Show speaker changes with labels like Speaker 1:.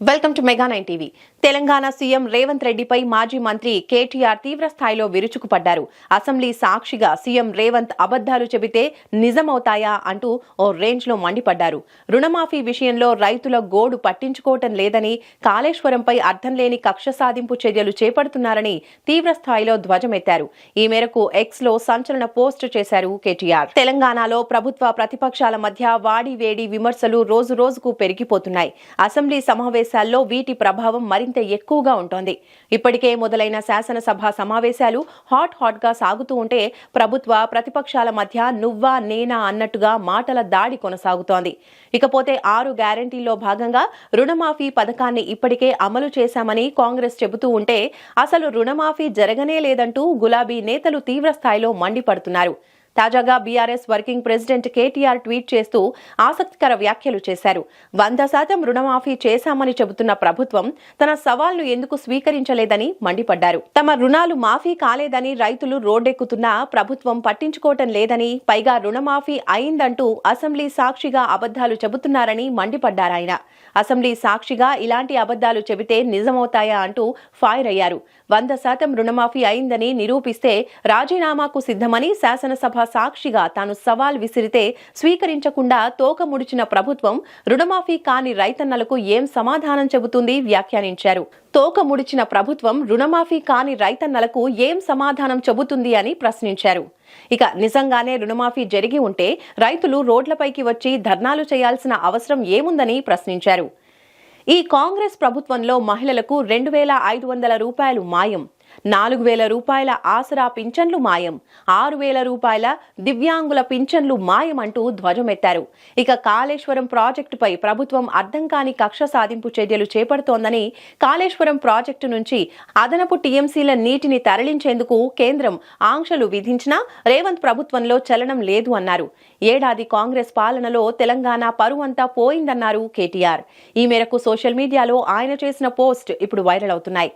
Speaker 1: Welcome to mega 9 TV. Telangana CM Revanth రెడ్డిపై మాజీ మంత్రి కేటీఆర్ తీవ్ర స్థాయిలో విరుచుకుపడ్డారు. అసెంబ్లీ సాక్షిగా సీఎం రేవంత్ అబద్దాలు చెబితే నిజమవుతాయా అంటూ ఓ రేంజ్ లో మండిపడ్డారు. రుణమాఫీ విషయంలో రైతుల గోడు పట్టించుకోవటం లేదని, కాళేశ్వరంపై అర్థం లేని కక్ష సాధింపు చర్యలు చేపడుతున్నారని తీవ్ర స్థాయిలో ధ్వజమెత్తారు. ఈ మేరకు ఎక్స్ లో సంచలన పోస్ట్ చేశారు కేటీఆర్. తెలంగాణలో ప్రభుత్వ ప్రతిపక్షాల మధ్య వాడివేడి విమర్శలు రోజు రోజుకు పెరిగిపోతున్నాయి. అసెంబ్లీ సమావేశాల్లో వీటి ప్రభావం మరింత ఎక్కువగా ఉంటోంది. ఇప్పటికే మొదలైన శాసనసభ సమావేశాలు హాట్ గా సాగుతూ ఉంటే ప్రభుత్వ ప్రతిపక్షాల మధ్య నువ్వా నేనా అన్నట్టుగా మాటల దాడి కొనసాగుతోంది. ఇకపోతే 6 గ్యారంటీల్లో భాగంగా రుణమాఫీ పథకాన్ని ఇప్పటికే అమలు చేశామని కాంగ్రెస్ చెబుతూ ఉంటే అసలు రుణమాఫీ జరగనే లేదంటూ గులాబీ నేతలు తీవ్ర స్థాయిలో మండిపడుతున్నారు. తాజాగా BRS working president KTR tweet చేస్తూ ఆసక్తికర వ్యాఖ్యలు చేశారు. 100% రుణమాఫీ చేశామని చెబుతున్న ప్రభుత్వం తన సవాల్ను ఎందుకు స్వీకరించలేదని మండిపడ్డారు. తమ రుణాలు మాఫీ కాలేదని రైతులు రోడ్డెక్కుతున్నా ప్రభుత్వం పట్టించుకోవటం లేదని, పైగా రుణమాఫీ అయిందంటూ అసెంబ్లీ సాక్షిగా అబద్దాలు చెబుతున్నారని మండిపడ్డారాయన. అసెంబ్లీ సాక్షిగా ఇలాంటి అబద్దాలు చెబితే నిజమవుతాయా అంటూ ఫైర్ అయ్యారు. 100% రుణమాఫీ అయిందని నిరూపిస్తే రాజీనామాకు సిద్ధమని శాసనసభ సాక్షిగా తాను సవాల్ విసిరితే స్వీకరించకుండా తోక ముడిచిన ప్రభుత్వం రుణమాఫీ కాని రైతన్నలకు ఏం సమాధానం చెబుతుంది వ్యాఖ్యానించారు. తోక ముడిచిన ప్రభుత్వం రుణమాఫీ కాని రైతన్నలకు ఏం సమాధానం చెబుతుంది అని ప్రశ్నించారు. ఇక నిజంగానే రుణమాఫీ జరిగి ఉంటే రైతులు రోడ్లపైకి వచ్చి ధర్నాలు చేయాల్సిన అవసరం ఏముందని ప్రశ్నించారు. ఈ కాంగ్రెస్ ప్రభుత్వంలో మహిళలకు 2,500 రూపాయలు మాయం, 4,000 రూపాయల ఆసరా పింఛన్లు మాయం, 6,000 రూపాయల దివ్యాంగుల పింఛన్లు మాయం అంటూ ధ్వజమెత్తారు. ఇక కాళేశ్వరం ప్రాజెక్టుపై ప్రభుత్వం అర్థం కాని కక్ష సాధింపు చర్యలు చేపడుతోందని, కాళేశ్వరం ప్రాజెక్టు నుంచి అదనపు టీఎంసీల నీటిని తరలించేందుకు కేంద్రం ఆంక్షలు విధించినా రేవంత్ ప్రభుత్వంలో చలనం లేదు అన్నారు. ఏడాది కాంగ్రెస్ పాలనలో తెలంగాణ పరువంతా పోయిందన్నారు కేటీఆర్. ఈ మేరకు సోషల్ మీడియాలో ఆయన చేసిన పోస్ట్ ఇప్పుడు వైరల్ అవుతున్నాయి.